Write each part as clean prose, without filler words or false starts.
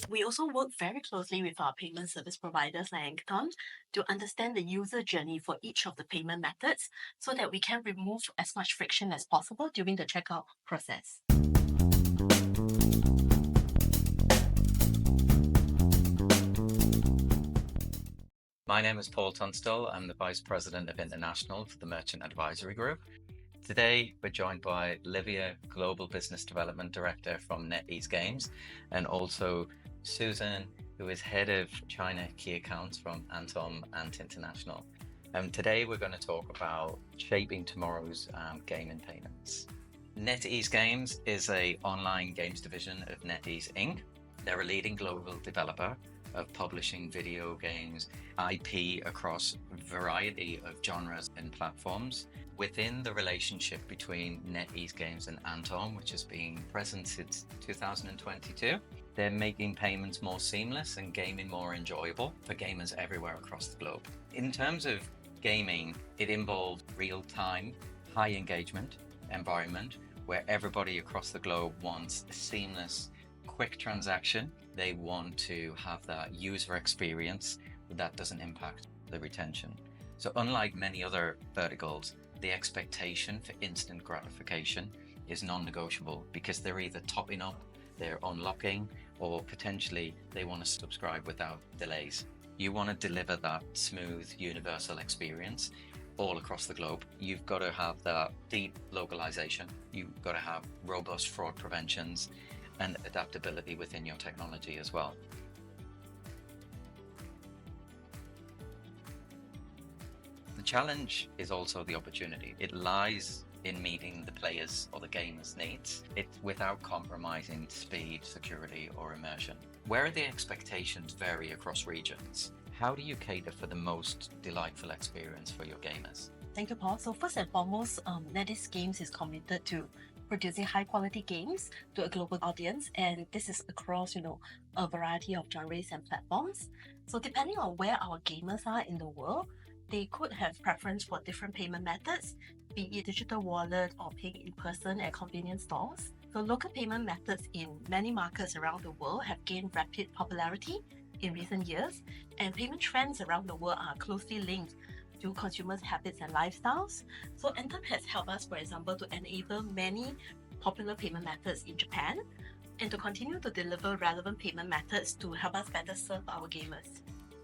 We also work very closely with our payment service providers like Antom to understand the user journey for each of the payment methods so that we can remove as much friction as possible during the checkout process. My name is Paul Tunstall. I'm the Vice President of International for the Merchant Advisory Group. Today, we're joined by Livia, Global Business Development Director from NetEase Games, and also Susan, who is Head of China Key Accounts from Antom and International. Today, we're going to talk about shaping tomorrow's gaming payments. NetEase Games is an online games division of NetEase Inc. They're a leading global developer of publishing video games IP across a variety of genres and platforms. Within the relationship between NetEase Games and Antom, which has been present since 2022, they're making payments more seamless and gaming more enjoyable for gamers everywhere across the globe. In terms of gaming, it involves real-time, high engagement environment where everybody across the globe wants a seamless, quick transaction. They want to have that user experience that doesn't impact the retention. So unlike many other verticals, the expectation for instant gratification is non-negotiable because they're either topping up, they're unlocking, or potentially they want to subscribe without delays. You want to deliver that smooth, universal experience all across the globe. You've got to have that deep localization. You've got to have robust fraud preventions and adaptability within your technology as well. The challenge is also the opportunity. It lies in meeting the players or the gamers' needs. It's without compromising speed, security, or immersion. Where the expectations vary across regions, how do you cater for the most delightful experience for your gamers? Thank you, Paul. So first and foremost, NetEase Games is committed to producing high-quality games to a global audience, and this is across, a variety of genres and platforms. So depending on where our gamers are in the world, they could have preference for different payment methods, be it digital wallet or paying in person at convenience stores. So local payment methods in many markets around the world have gained rapid popularity in recent years, and payment trends around the world are closely linked to consumers' habits and lifestyles. So Antom has helped us, for example, to enable many popular payment methods in Japan and to continue to deliver relevant payment methods to help us better serve our gamers.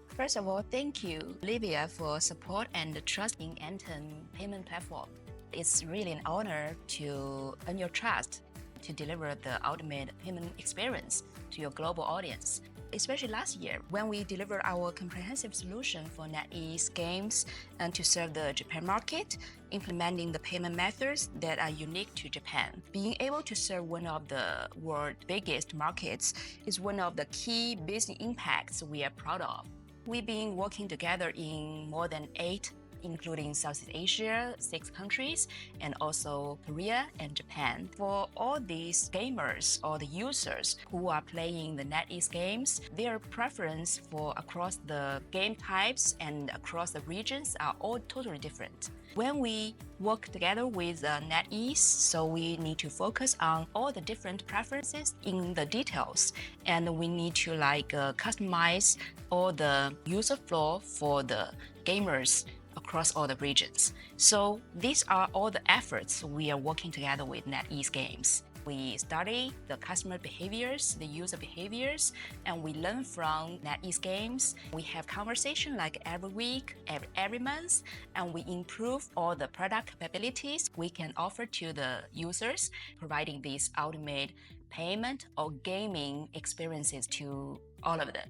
First of all, thank you, Livia, for support and the trust in Antom payment platform. It's really an honor to earn your trust to deliver the ultimate payment experience to your global audience. Especially last year, when we delivered our comprehensive solution for NetEase Games and to serve the Japan market, implementing the payment methods that are unique to Japan. Being able to serve one of the world's biggest markets is one of the key business impacts we are proud of. We've been working together in more than 8, including Southeast Asia, 6 countries, and also Korea and Japan. For all these gamers or the users who are playing the NetEase games, their preference for across the game types and across the regions are all totally different. When we work together with NetEase, so we need to focus on all the different preferences in the details, and we need to customize all the user flow for the gamers across all the regions. So these are all the efforts we are working together with NetEase Games. We study the customer behaviors, the user behaviors, and we learn from NetEase Games. We have conversation like every week, every month, and we improve all the product capabilities we can offer to the users, providing these ultimate payment or gaming experiences to all of them.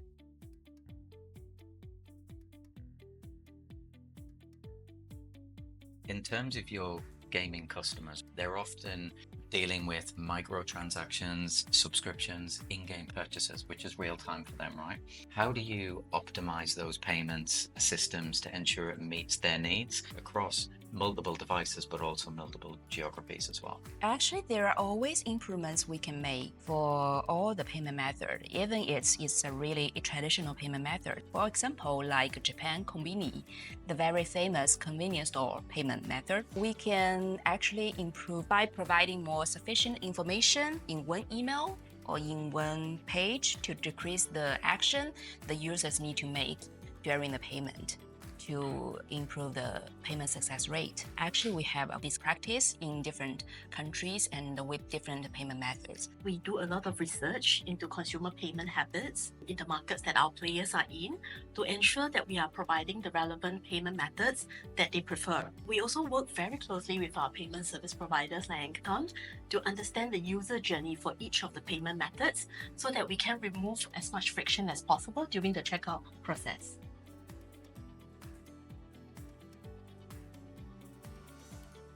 In terms of your gaming customers, they're often dealing with microtransactions, subscriptions, in-game purchases, which is real time for them, right? How do you optimize those payments systems to ensure it meets their needs across multiple devices, but also multiple geographies as well? Actually, there are always improvements we can make for all the payment method, even it's a really traditional payment method. For example, like Japan Konbini, the very famous convenience store payment method, we can actually improve by providing more sufficient information in one email or in one page to decrease the action the users need to make during the payment to improve the payment success rate. Actually, we have this practice in different countries and with different payment methods. We do a lot of research into consumer payment habits in the markets that our players are in to ensure that we are providing the relevant payment methods that they prefer. We also work very closely with our payment service providers like Antom to understand the user journey for each of the payment methods so that we can remove as much friction as possible during the checkout process.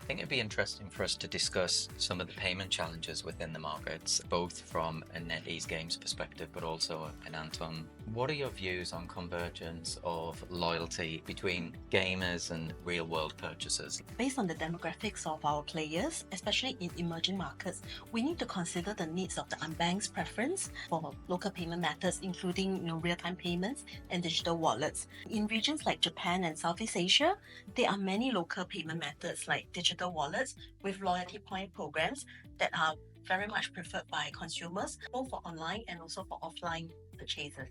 I think it'd be interesting for us to discuss some of the payment challenges within the markets, both from a NetEase Games perspective, but also an Antom. What are your views on convergence of loyalty between gamers and real-world purchasers? Based on the demographics of our players, especially in emerging markets, we need to consider the needs of the unbank's preference for local payment methods, including real-time payments and digital wallets. In regions like Japan and Southeast Asia, there are many local payment methods like digital wallets with loyalty point programs that are very much preferred by consumers, both for online and also for offline purchases.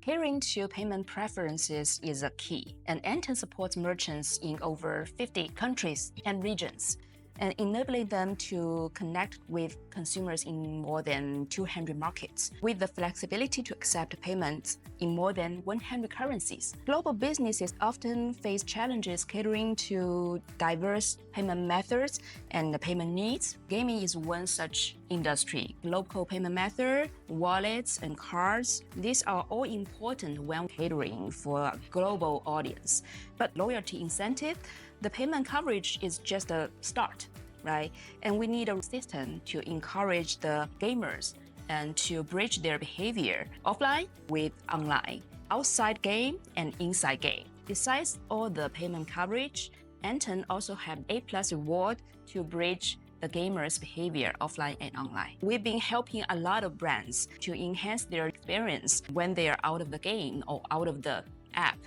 Catering to payment preferences is a key, and Antom supports merchants in over 50 countries and regions, and enabling them to connect with consumers in more than 200 markets, with the flexibility to accept payments in more than 100 currencies. Global businesses often face challenges catering to diverse payment methods and the payment needs. Gaming is one such industry. Local payment method, wallets, and cards, these are all important when catering for a global audience. But loyalty incentive, the payment coverage is just a start, right? And we need a system to encourage the gamers and to bridge their behavior offline with online, outside game and inside game. Besides all the payment coverage, Antom also have A+ reward to bridge the gamers' behavior offline and online. We've been helping a lot of brands to enhance their experience when they are out of the game or out of the app.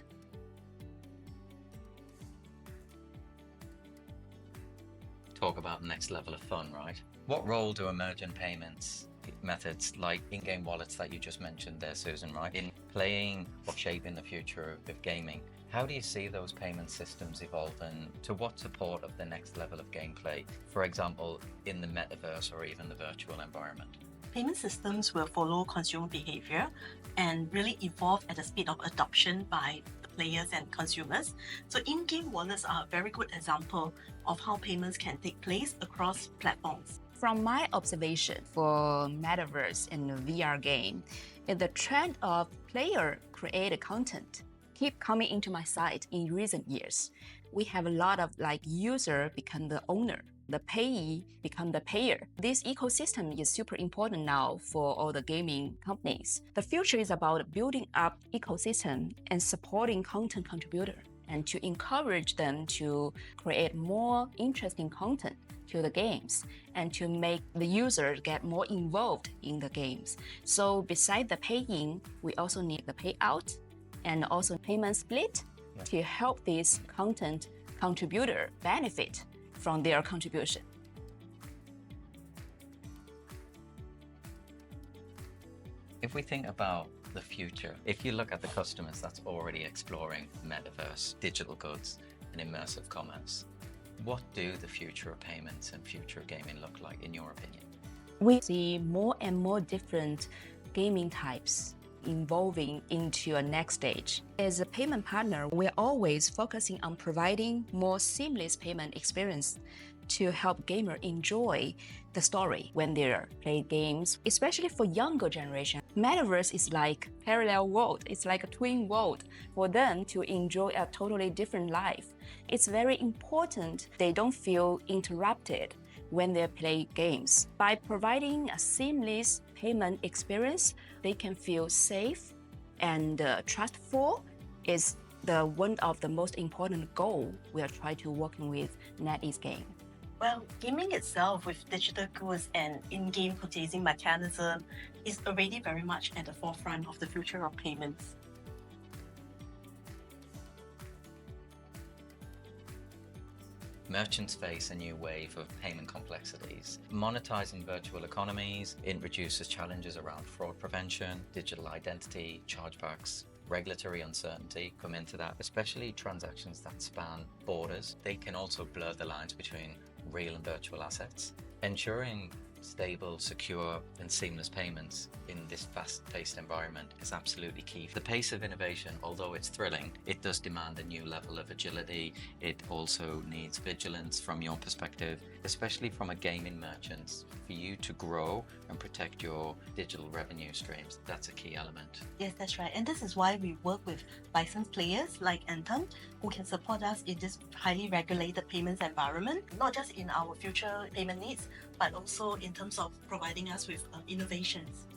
Talk about next level of fun, right? What role do emergent payments methods like in-game wallets that you just mentioned there, Susan, right, in playing or shaping the future of gaming? How do you see those payment systems evolve, and to what support of the next level of gameplay, for example, in the metaverse or even the virtual environment? Payment systems will follow consumer behavior and really evolve at the speed of adoption by players and consumers. So in-game wallets are a very good example of how payments can take place across platforms. From my observation for metaverse and VR game, is the trend of player-created content keep coming into my site in recent years. We have a lot of user become the owner, the payee become the payer. This ecosystem is super important now for all the gaming companies. The future is about building up ecosystem and supporting content contributor and to encourage them to create more interesting content to the games and to make the users get more involved in the games. So beside the paying, we also need the payout and also payment split to help this content contributor benefit from their contribution. If we think about the future, if you look at the customers that's already exploring metaverse, digital goods, and immersive commerce, what do the future of payments and future of gaming look like, in your opinion? We see more and more different gaming types evolving into a next stage. As a payment partner, we're always focusing on providing more seamless payment experience to help gamers enjoy the story when they're playing games, especially for younger generation. Metaverse is like parallel world. It's like a twin world for them to enjoy a totally different life. It's very important they don't feel interrupted when they play games. By providing a seamless payment experience, they can feel safe and trustful is one of the most important goal we are trying to working with NetEase Games. Well, gaming itself with digital goods and in-game purchasing mechanism is already very much at the forefront of the future of payments. merchants face a new wave of payment complexities. Monetizing virtual economies, it reduces challenges around fraud prevention, digital identity, chargebacks, regulatory uncertainty come into that, especially transactions that span borders. They can also blur the lines between real and virtual assets. Ensuring stable, secure, and seamless payments in this fast-paced environment is absolutely key. The pace of innovation, although it's thrilling, it does demand a new level of agility. It also needs vigilance from your perspective, especially from a gaming merchant. For you to grow and protect your digital revenue streams, that's a key element. Yes, that's right. And this is why we work with licensed players like Antom, who can support us in this highly regulated payments environment, not just in our future payment needs, but also in terms of providing us with innovations.